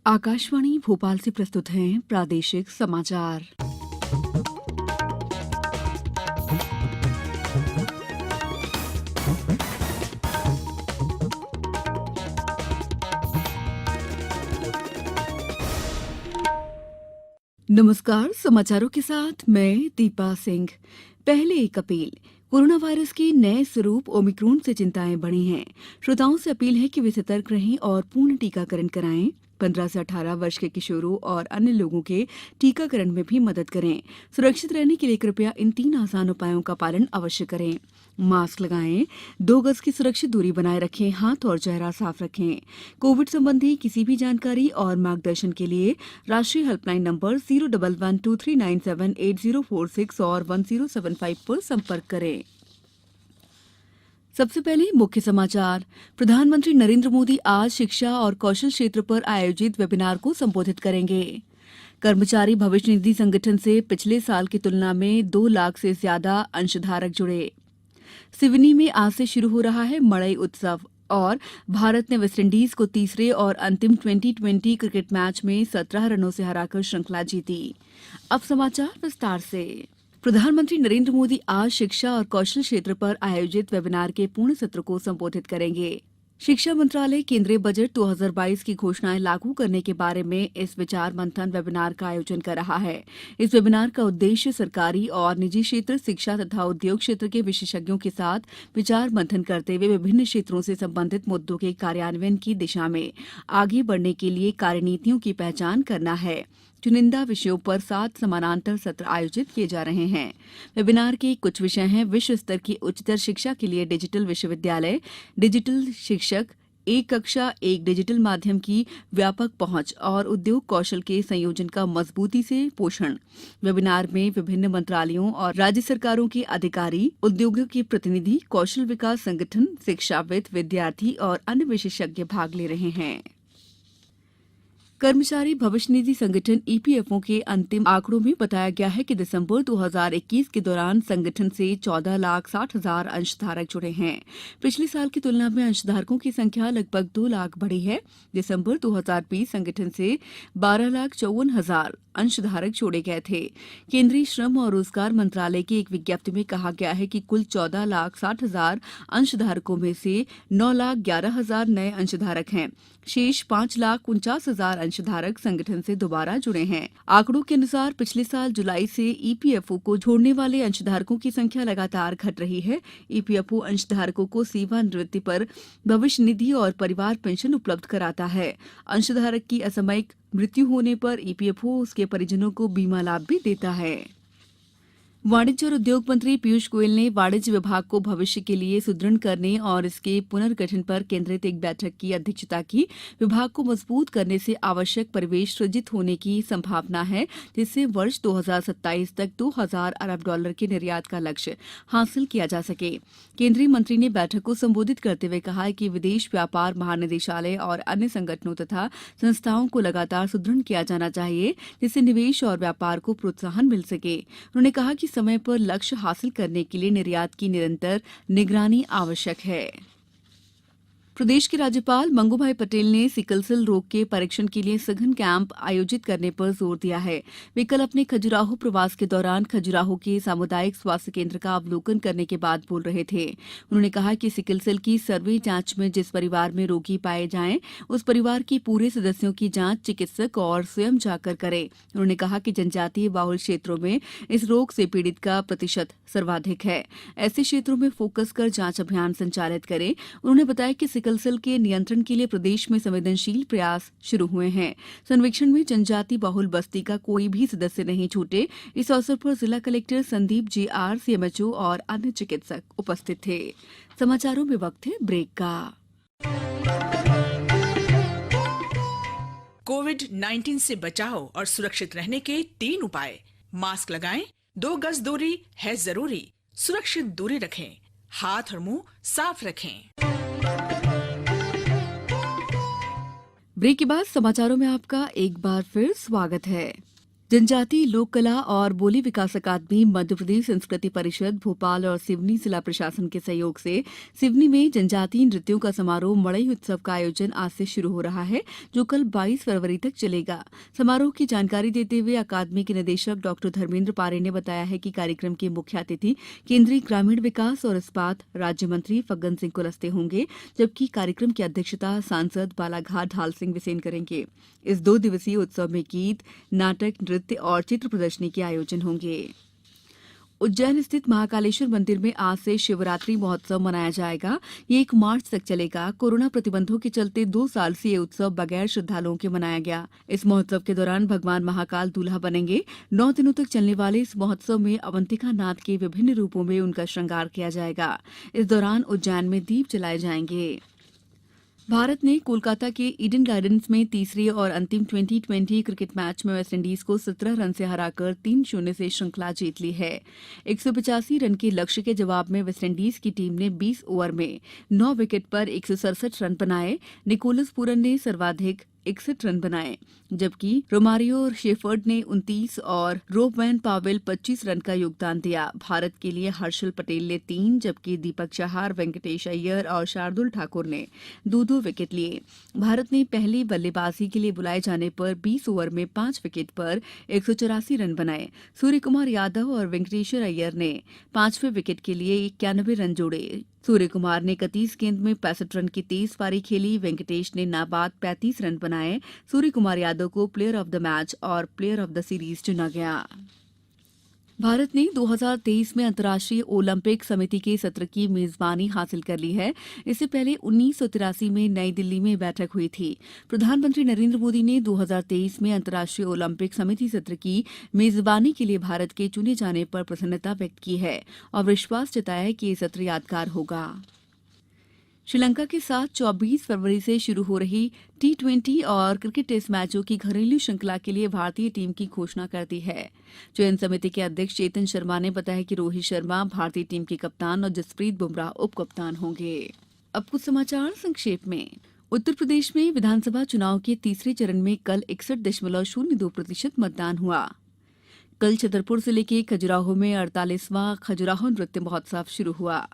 आकाशवाणी भोपाल से प्रस्तुत हैं प्रादेशिक समाचार। नमस्कार, समाचारों के साथ मैं दीपा सिंह। पहले एक अपील। कोरोना वायरस के नए स्वरूप ओमिक्रॉन से चिंताएं बढ़ी हैं। श्रोताओं से अपील है कि वे सतर्क रहें और पूर्ण टीकाकरण कराएं। 15 से 18 वर्ष के किशोरों और अन्य लोगों के टीकाकरण में भी मदद करें। सुरक्षित रहने के लिए कृपया इन 3 आसान उपायों का पालन अवश्य करें। मास्क लगाएं, 2 गज की सुरक्षित दूरी बनाए रखें, हाथ और चेहरा साफ रखें। कोविड संबंधी किसी भी जानकारी और मार्गदर्शन के लिए राष्ट्रीय हेल्पलाइन नंबर 01123978046 और 1075 पर संपर्क करें। सबसे पहले मुख्य समाचार। प्रधानमंत्री नरेंद्र मोदी आज शिक्षा और कौशल क्षेत्र पर आयोजित वेबिनार को संबोधित करेंगे। कर्मचारी भविष्य निधि संगठन से पिछले साल की तुलना में 2 लाख से ज्यादा अंशधारक जुड़े। सिवनी में आज से शुरू हो रहा है मड़ई उत्सव और भारत ने वेस्टइंडीज को तीसरे और अंतिम 2020 क्रिकेट मैच में 17 रनों से हराकर श्रृंखला जीती। अब समाचार विस्तार से। प्रधानमंत्री नरेंद्र मोदी आज शिक्षा और कौशल क्षेत्र पर आयोजित वेबिनार के पूर्ण सत्र को संबोधित करेंगे। शिक्षा मंत्रालय केंद्रीय बजट 2022 की घोषणाएं लागू करने के बारे में इस विचार मंथन वेबिनार का आयोजन कर रहा है। इस वेबिनार का उद्देश्य सरकारी और निजी क्षेत्र, शिक्षा तथा उद्योग क्षेत्र के विशेषज्ञों के साथ विचार मंथन करते हुए विभिन्न क्षेत्रों से संबंधित मुद्दों के कार्यान्वयन की दिशा में आगे बढ़ने के लिए कार्यनीतियों की पहचान करना है। चुनिंदा विषयों पर 7 समानांतर सत्र आयोजित किए जा रहे हैं। वेबिनार के कुछ विषय हैं विश्व स्तर की उच्चतर शिक्षा के लिए डिजिटल विश्वविद्यालय, डिजिटल शिक्षक, एक कक्षा एक डिजिटल माध्यम की व्यापक पहुंच और उद्योग कौशल के संयोजन का मजबूती से पोषण। वेबिनार में विभिन्न मंत्रालयों और राज्य सरकारों के अधिकारी, उद्योगों के प्रतिनिधि, कौशल विकास संगठन, शिक्षाविद, विद्यार्थी और अन्य विशेषज्ञ भाग ले रहे हैं। कर्मचारी भविष्य निधि संगठन ईपीएफओ के अंतिम आंकड़ों में बताया गया है कि दिसंबर 2021 के दौरान संगठन से 14,60,000 अंशधारक जुड़े हैं। पिछले साल की तुलना में अंशधारकों की संख्या लगभग 2 लाख बढ़ी है। दिसंबर 2020 संगठन से 12,54,000 अंशधारक जोड़े गए थे। केंद्रीय श्रम और रोजगार मंत्रालय की एक विज्ञप्ति में कहा गया है कि कुल 14,60,000 अंशधारकों में से 9,11,000 नए अंशधारक हैं। शेष 5,49,000 अंशधारक संगठन से दोबारा जुड़े हैं। आंकड़ों के अनुसार पिछले साल जुलाई से ईपीएफओ को छोड़ने वाले अंशधारकों की संख्या लगातार घट रही है। ईपीएफओ अंशधारकों को सेवानिवृत्ति पर भविष्य निधि और परिवार पेंशन उपलब्ध कराता है। अंशधारक की असामयिक मृत्यु होने पर ईपीएफओ उसके परिजनों को बीमा लाभ भी देता है। वाणिज्य और उद्योग मंत्री पीयूष गोयल ने वाणिज्य विभाग को भविष्य के लिए सुदृढ़ करने और इसके पुनर्गठन पर केंद्रित एक बैठक की अध्यक्षता की। विभाग को मजबूत करने से आवश्यक परिवेश सृजित होने की संभावना है, जिससे वर्ष 2027 तक $2,000 अरब के निर्यात का लक्ष्य हासिल किया जा सके। केंद्रीय मंत्री ने बैठक को संबोधित करते हुए कहा कि विदेश व्यापार महानिदेशालय और अन्य संगठनों तथा संस्थाओं को लगातार सुदृढ़ किया जाना चाहिए, जिससे निवेश और व्यापार को प्रोत्साहन मिल सके। उन्होंने कहा कि समय पर लक्ष्य हासिल करने के लिए निर्यात की निरंतर निगरानी आवश्यक है। प्रदेश के राज्यपाल मंगूभाई पटेल ने सिकल सेल रोग के परीक्षण के लिए सघन कैंप आयोजित करने पर जोर दिया है। वे कल अपने खजुराहो प्रवास के दौरान खजुराहो के सामुदायिक स्वास्थ्य केंद्र का अवलोकन करने के बाद बोल रहे थे। उन्होंने कहा कि सिकल सेल की सर्वे जांच में जिस परिवार में रोगी पाए जाएं, उस परिवार के पूरे सदस्यों की जांच चिकित्सक और स्वयं जाकर करें। उन्होंने कहा कि जनजातीय बाहुल क्षेत्रों में इस रोग से पीड़ित का प्रतिशत सर्वाधिक है। ऐसे क्षेत्रों में फोकस कर जांच अभियान संचालित करें। उन्होंने बताया कि सिकल सेल के नियंत्रण के लिए प्रदेश में संवेदनशील प्रयास शुरू हुए हैं। सर्वेक्षण में जनजाति बहुल बस्ती का कोई भी सदस्य नहीं छूटे। इस अवसर पर जिला कलेक्टर संदीप JR, CMHO और अन्य चिकित्सक उपस्थित थे। समाचारों में वक्त है ब्रेक का। कोविड-19 से बचाव और सुरक्षित रहने के 3 उपाय। मास्क लगाएं, 2 गज दूरी है जरूरी, सुरक्षित दूरी रखें, हाथ और मुंह साफ रखें। ब्रेक के बाद समाचारों में आपका एक बार फिर स्वागत है। जनजातीय लोक कला और बोली विकास अकादमी, मध्य प्रदेश संस्कृति परिषद भोपाल और सिवनी जिला प्रशासन के सहयोग से सिवनी में जनजातीय नृत्यों का समारोह मड़ई उत्सव का आयोजन आज से शुरू हो रहा है, जो कल 22 फरवरी तक चलेगा। समारोह की जानकारी देते हुए अकादमी के निदेशक डॉक्टर धर्मेंद्र पारे ने बताया है कि कार्यक्रम के मुख्य अतिथि केंद्रीय ग्रामीण विकास और इस्पात राज्य मंत्री फग्गन सिंह कुलस्ते होंगे, जबकि कार्यक्रम की अध्यक्षता सांसद बालाघाट ढाल सिंह बिसेन करेंगे। इस 2 दिवसीय उत्सव में गीत, नाटक, नृत्य और चित्र प्रदर्शनी के आयोजन होंगे। उज्जैन स्थित महाकालेश्वर मंदिर में आज से शिवरात्रि महोत्सव मनाया जाएगा। ये 1 मार्च तक चलेगा। कोरोना प्रतिबंधों के चलते 2 साल से ये उत्सव बगैर श्रद्धालुओं के मनाया गया। इस महोत्सव के दौरान भगवान महाकाल दूल्हा बनेंगे। 9 दिनों तक चलने वाले इस महोत्सव में अवंतिका नाथ के विभिन्न रूपों में उनका श्रृंगार किया जाएगा। इस दौरान उज्जैन में दीप जलाए जाएंगे। भारत ने कोलकाता के ईडन गार्डन्स में तीसरे और अंतिम T20 क्रिकेट मैच में वेस्टइंडीज को 17 रन से हराकर 3-0 से श्रृंखला जीत ली है। 185 रन के लक्ष्य के जवाब में वेस्टइंडीज की टीम ने 20 ओवर में 9 विकेट पर 167 रन बनाए। निकोलस पूरन ने सर्वाधिक 61 रन बनाए, जबकि रोमारियो और शेफर्ड ने 29 और रोबमैन पावेल 25 रन का योगदान दिया। भारत के लिए हर्षल पटेल ने 3, जबकि दीपक चहार, वेंकटेश अय्यर और शार्दुल ठाकुर ने 2-2 विकेट लिए। भारत ने पहली बल्लेबाजी के लिए बुलाए जाने पर 20 ओवर में 5 विकेट पर 184 रन बनाए। सूर्य कुमार यादव और वेंकटेश्वर अय्यर ने 5वें विकेट के लिए 91 रन जोड़े। सूर्य कुमार ने 31 गेंद में 65 रन की तेज पारी खेली। वेंकटेश ने नाबाद 35 रन बनाए। सूर्य कुमार यादव को प्लेयर ऑफ द मैच और प्लेयर ऑफ द सीरीज चुना गया। भारत ने 2023 में अंतर्राष्ट्रीय ओलंपिक समिति के सत्र की मेजबानी हासिल कर ली है। इससे पहले 1983 में नई दिल्ली में बैठक हुई थी। प्रधानमंत्री नरेंद्र मोदी ने 2023 में अंतर्राष्ट्रीय ओलंपिक समिति सत्र की मेजबानी के लिए भारत के चुने जाने पर प्रसन्नता व्यक्त की है और विश्वास जताया है कि ये सत्र यादगार होगा। श्रीलंका के साथ 24 फरवरी से शुरू हो रही T20 और क्रिकेट टेस्ट मैचों की घरेलू श्रृंखला के लिए भारतीय टीम की घोषणा कर दी है। चयन समिति के अध्यक्ष चेतन शर्मा ने बताया कि रोहित शर्मा भारतीय टीम के कप्तान और जसप्रीत बुमराह उप कप्तान होंगे। अब कुछ समाचार संक्षेप में। उत्तर प्रदेश में विधानसभा चुनाव के तीसरे चरण में कल 61.02% मतदान हुआ। कल छतरपुर जिले के खजुराहो में 48वां खजुराहो नृत्य महोत्सव शुरू हुआ।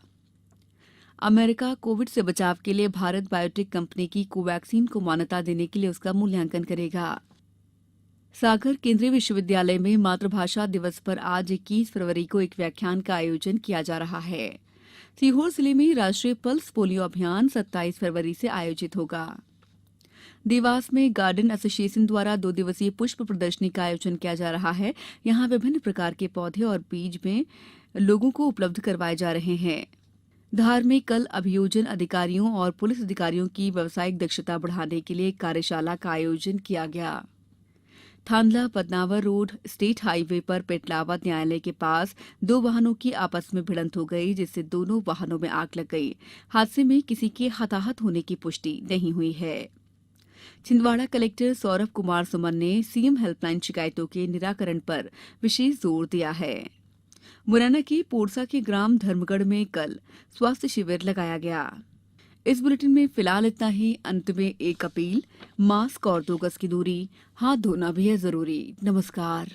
अमेरिका कोविड से बचाव के लिए भारत बायोटेक कंपनी की कोवैक्सीन को मान्यता देने के लिए उसका मूल्यांकन करेगा। सागर केंद्रीय विश्वविद्यालय में मातृभाषा दिवस पर आज 21 फरवरी को एक व्याख्यान का आयोजन किया जा रहा है। सीहोर जिले में राष्ट्रीय पल्स पोलियो अभियान 27 फरवरी से आयोजित होगा। देवास में गार्डन एसोसिएशन द्वारा 2 दिवसीय पुष्प प्रदर्शनी का आयोजन किया जा रहा है। यहाँ विभिन्न प्रकार के पौधे और बीज में लोगों को उपलब्ध करवाए जा रहे हैं। धार में कल अभियोजन अधिकारियों और पुलिस अधिकारियों की व्यावसायिक दक्षता बढ़ाने के लिए कार्यशाला का आयोजन किया गया। थांदला पदनावर रोड स्टेट हाईवे पर पेटलावत न्यायालय के पास 2 वाहनों की आपस में भिड़ंत हो गई, जिससे दोनों वाहनों में आग लग गई। हादसे में किसी के हताहत होने की पुष्टि नहीं हुई है। छिंदवाड़ा कलेक्टर सौरभ कुमार सुमन ने सीएम हेल्पलाइन शिकायतों के निराकरण पर विशेष जोर दिया है। मुरैना के पोरसा के ग्राम धर्मगढ़ में कल स्वास्थ्य शिविर लगाया गया। इस बुलेटिन में फिलहाल इतना ही। अंत में एक अपील, मास्क और 2 गज की दूरी, हाथ धोना भी है जरूरी। नमस्कार।